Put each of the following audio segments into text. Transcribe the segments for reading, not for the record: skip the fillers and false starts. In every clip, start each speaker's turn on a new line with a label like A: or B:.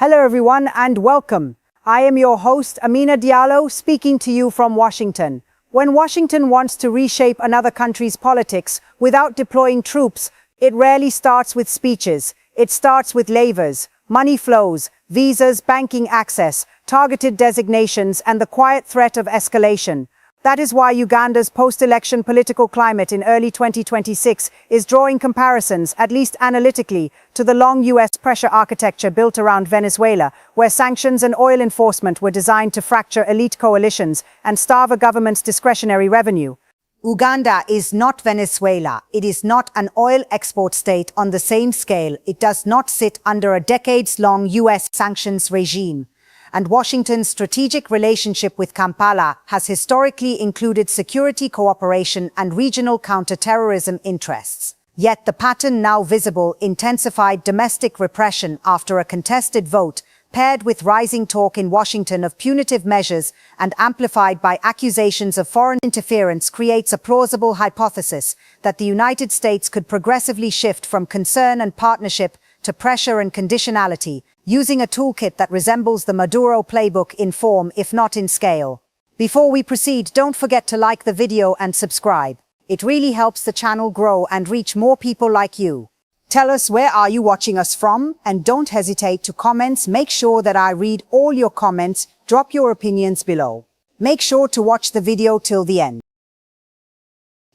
A: Hello everyone and welcome. I am your host Amina Diallo speaking to you from Washington. When Washington wants to reshape another country's politics without deploying troops, it rarely starts with speeches. It starts with levers, money flows, visas, banking access, targeted designations, and the quiet threat of escalation. That is why Uganda's post-election political climate in early 2026 is drawing comparisons, at least analytically, to the long U.S. pressure architecture built around Venezuela, where sanctions and oil enforcement were designed to fracture elite coalitions and starve a government's discretionary revenue. Uganda is not Venezuela. It is not an oil export state on the same scale. It does not sit under a decades-long U.S. sanctions regime. And Washington's strategic relationship with Kampala has historically included security cooperation and regional counter-terrorism interests. Yet the pattern now visible intensified domestic repression after a contested vote, paired with rising talk in Washington of punitive measures and amplified by accusations of foreign interference, creates a plausible hypothesis that the United States could progressively shift from concern and partnership to pressure and conditionality, using a toolkit that resembles the Maduro playbook in form if not in scale. Before we proceed, don't forget to like the video and subscribe. It really helps the channel grow and reach more people like you. Tell us where are you watching us from, and don't hesitate to comment. Make sure that I read all your comments. Drop your opinions below. Make sure to watch the video till the end.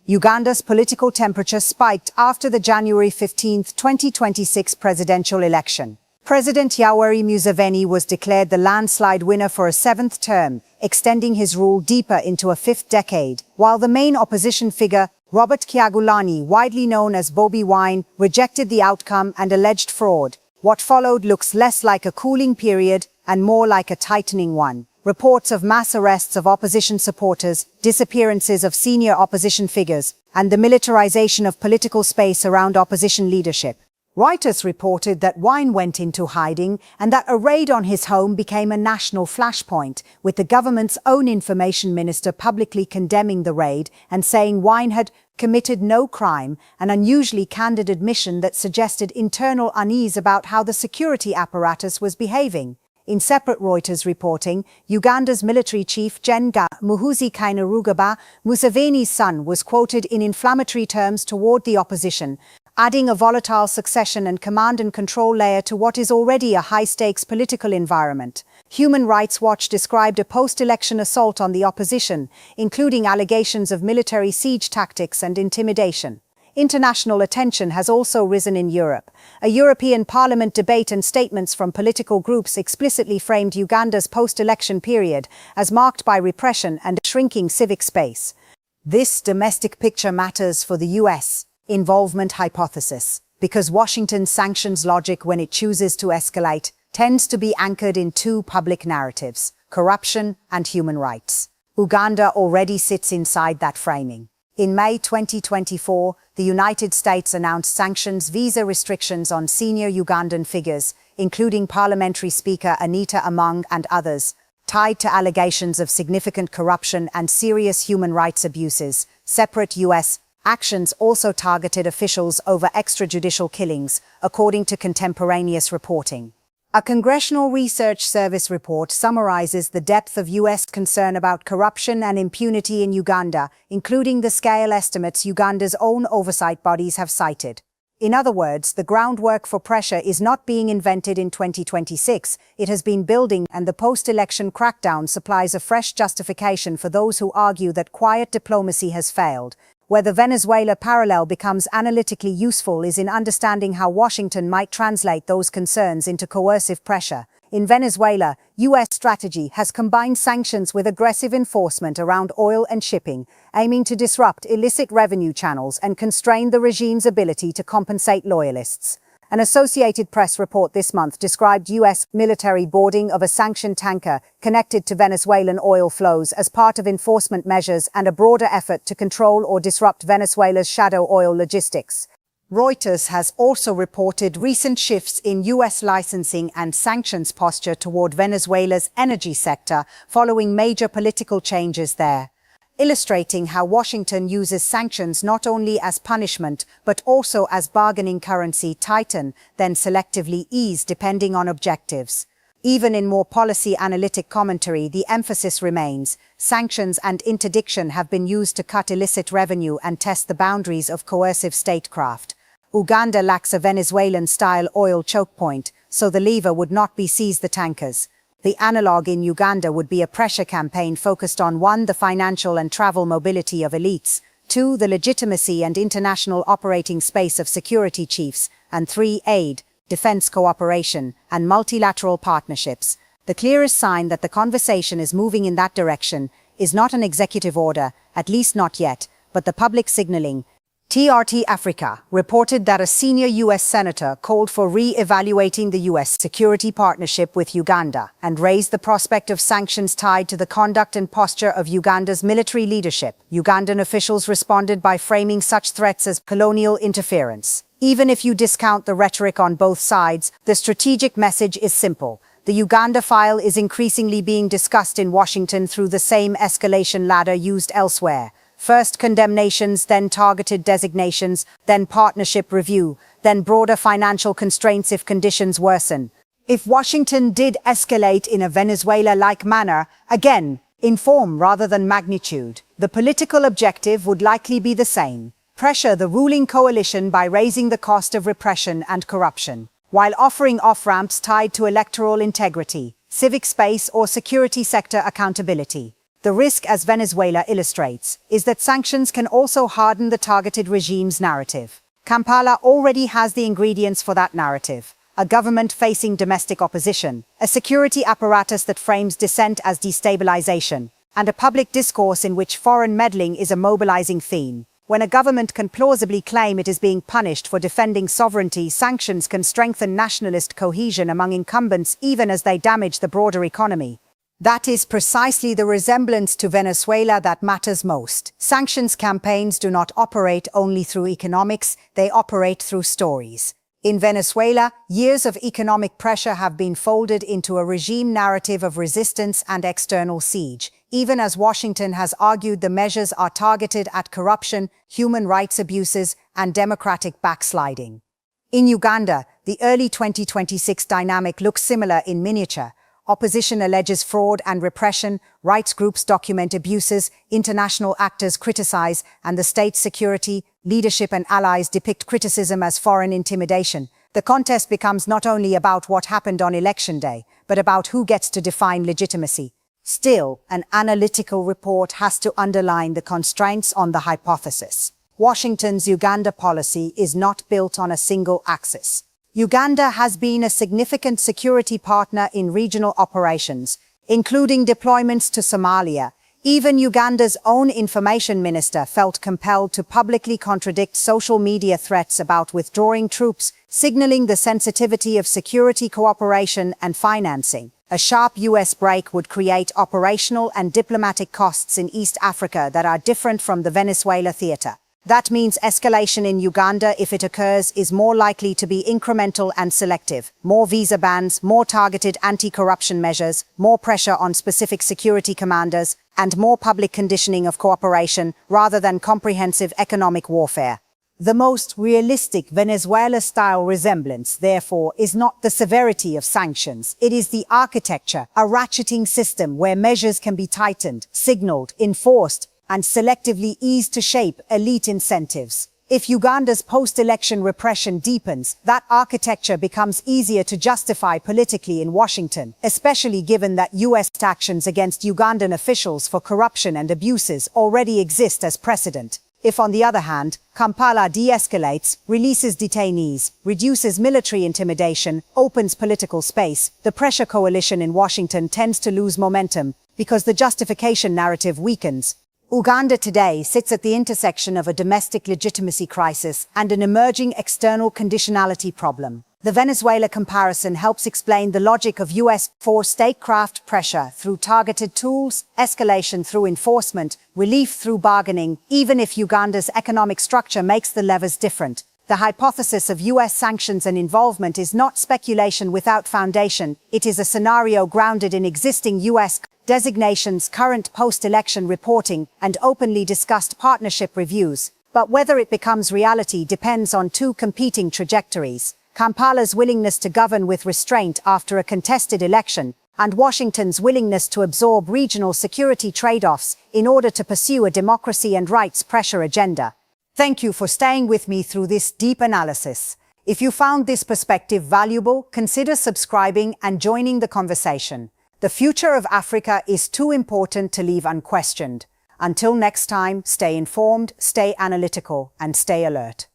A: Uganda's political temperature spiked after the January 15, 2026 presidential election. President Yoweri Museveni was declared the landslide winner for a seventh term, extending his rule deeper into a fifth decade, while the main opposition figure, Robert Kyagulanyi, widely known as Bobi Wine, rejected the outcome and alleged fraud. What followed looks less like a cooling period and more like a tightening one. Reports of mass arrests of opposition supporters, disappearances of senior opposition figures, and the militarization of political space around opposition leadership. Reuters reported that Wine went into hiding and that a raid on his home became a national flashpoint, with the government's own information minister publicly condemning the raid and saying Wine had committed no crime, an unusually candid admission that suggested internal unease about how the security apparatus was behaving. In separate Reuters reporting, Uganda's military chief Jaira Muhoozi Kainerugaba, Museveni's son, was quoted in inflammatory terms toward the opposition, adding a volatile succession and command and control layer to what is already a high-stakes political environment. Human Rights Watch described a post-election assault on the opposition, including allegations of military siege tactics and intimidation. International attention has also risen in Europe. A European Parliament debate and statements from political groups explicitly framed Uganda's post-election period as marked by repression and a shrinking civic space. This domestic picture matters for the U.S. involvement hypothesis, because Washington's sanctions logic, when it chooses to escalate, tends to be anchored in two public narratives: corruption and human rights. Uganda already sits inside that framing. In May 2024, the United States announced sanctions, visa restrictions on senior Ugandan figures, including Parliamentary Speaker Anita Among and others, tied to allegations of significant corruption and serious human rights abuses. Separate U.S. actions also targeted officials over extrajudicial killings, according to contemporaneous reporting. A Congressional Research Service report summarizes the depth of U.S. concern about corruption and impunity in Uganda, including the scale estimates Uganda's own oversight bodies have cited. In other words, the groundwork for pressure is not being invented in 2026, it has been building, and the post-election crackdown supplies a fresh justification for those who argue that quiet diplomacy has failed. Where the Venezuela parallel becomes analytically useful is in understanding how Washington might translate those concerns into coercive pressure. In Venezuela, U.S. strategy has combined sanctions with aggressive enforcement around oil and shipping, aiming to disrupt illicit revenue channels and constrain the regime's ability to compensate loyalists. An Associated Press report this month described U.S. military boarding of a sanctioned tanker connected to Venezuelan oil flows as part of enforcement measures and a broader effort to control or disrupt Venezuela's shadow oil logistics. Reuters has also reported recent shifts in U.S. licensing and sanctions posture toward Venezuela's energy sector following major political changes there, illustrating how Washington uses sanctions not only as punishment but also as bargaining currency, tighten, then selectively ease depending on objectives. Even in more policy-analytic commentary, the emphasis remains: sanctions and interdiction have been used to cut illicit revenue and test the boundaries of coercive statecraft. Uganda lacks a Venezuelan-style oil choke point, so the lever would not be seize the tankers. The analogue in Uganda would be a pressure campaign focused on 1. The financial and travel mobility of elites, 2. The legitimacy and international operating space of security chiefs, and 3. Aid, defense cooperation, and multilateral partnerships. The clearest sign that the conversation is moving in that direction is not an executive order, at least not yet, but the public signaling. TRT Africa reported that a senior U.S. senator called for re-evaluating the U.S. security partnership with Uganda and raised the prospect of sanctions tied to the conduct and posture of Uganda's military leadership. Ugandan officials responded by framing such threats as colonial interference. Even if you discount the rhetoric on both sides, the strategic message is simple. The Uganda file is increasingly being discussed in Washington through the same escalation ladder used elsewhere. First condemnations, then targeted designations, then partnership review, then broader financial constraints if conditions worsen. If Washington did escalate in a Venezuela-like manner, again, in form rather than magnitude, the political objective would likely be the same: pressure the ruling coalition by raising the cost of repression and corruption, while offering off-ramps tied to electoral integrity, civic space, or security sector accountability. The risk, as Venezuela illustrates, is that sanctions can also harden the targeted regime's narrative. Kampala already has the ingredients for that narrative: a government facing domestic opposition, a security apparatus that frames dissent as destabilization, and a public discourse in which foreign meddling is a mobilizing theme. When a government can plausibly claim it is being punished for defending sovereignty, sanctions can strengthen nationalist cohesion among incumbents even as they damage the broader economy. That is precisely the resemblance to Venezuela that matters most. Sanctions campaigns do not operate only through economics, they operate through stories. In Venezuela, years of economic pressure have been folded into a regime narrative of resistance and external siege, even as Washington has argued the measures are targeted at corruption, human rights abuses, and democratic backsliding. In Uganda, the early 2026 dynamic looks similar in miniature. Opposition alleges fraud and repression, rights groups document abuses, international actors criticize, and the state's security, leadership and allies depict criticism as foreign intimidation. The contest becomes not only about what happened on election day, but about who gets to define legitimacy. Still, an analytical report has to underline the constraints on the hypothesis. Washington's Uganda policy is not built on a single axis. Uganda has been a significant security partner in regional operations, including deployments to Somalia. Even Uganda's own information minister felt compelled to publicly contradict social media threats about withdrawing troops, signaling the sensitivity of security cooperation and financing. A sharp U.S. break would create operational and diplomatic costs in East Africa that are different from the Venezuela theater. That means escalation in Uganda, if it occurs, is more likely to be incremental and selective. More visa bans, more targeted anti-corruption measures, more pressure on specific security commanders, and more public conditioning of cooperation rather than comprehensive economic warfare. The most realistic Venezuela-style resemblance, therefore, is not the severity of sanctions. It is the architecture, a ratcheting system where measures can be tightened, signaled, enforced, and selectively eased to shape elite incentives. If Uganda's post-election repression deepens, that architecture becomes easier to justify politically in Washington, especially given that U.S. actions against Ugandan officials for corruption and abuses already exist as precedent. If, on the other hand, Kampala de-escalates, releases detainees, reduces military intimidation, opens political space, the pressure coalition in Washington tends to lose momentum because the justification narrative weakens. Uganda today sits at the intersection of a domestic legitimacy crisis and an emerging external conditionality problem. The Venezuela comparison helps explain the logic of U.S. statecraft pressure through targeted tools, escalation through enforcement, relief through bargaining, even if Uganda's economic structure makes the levers different. The hypothesis of U.S. sanctions and involvement is not speculation without foundation. It is a scenario grounded in existing U.S. designations, current post-election reporting, and openly discussed partnership reviews. But whether it becomes reality depends on two competing trajectories: Kampala's willingness to govern with restraint after a contested election, and Washington's willingness to absorb regional security trade-offs in order to pursue a democracy and rights pressure agenda. Thank you for staying with me through this deep analysis. If you found this perspective valuable, consider subscribing and joining the conversation. The future of Africa is too important to leave unquestioned. Until next time, stay informed, stay analytical, and stay alert.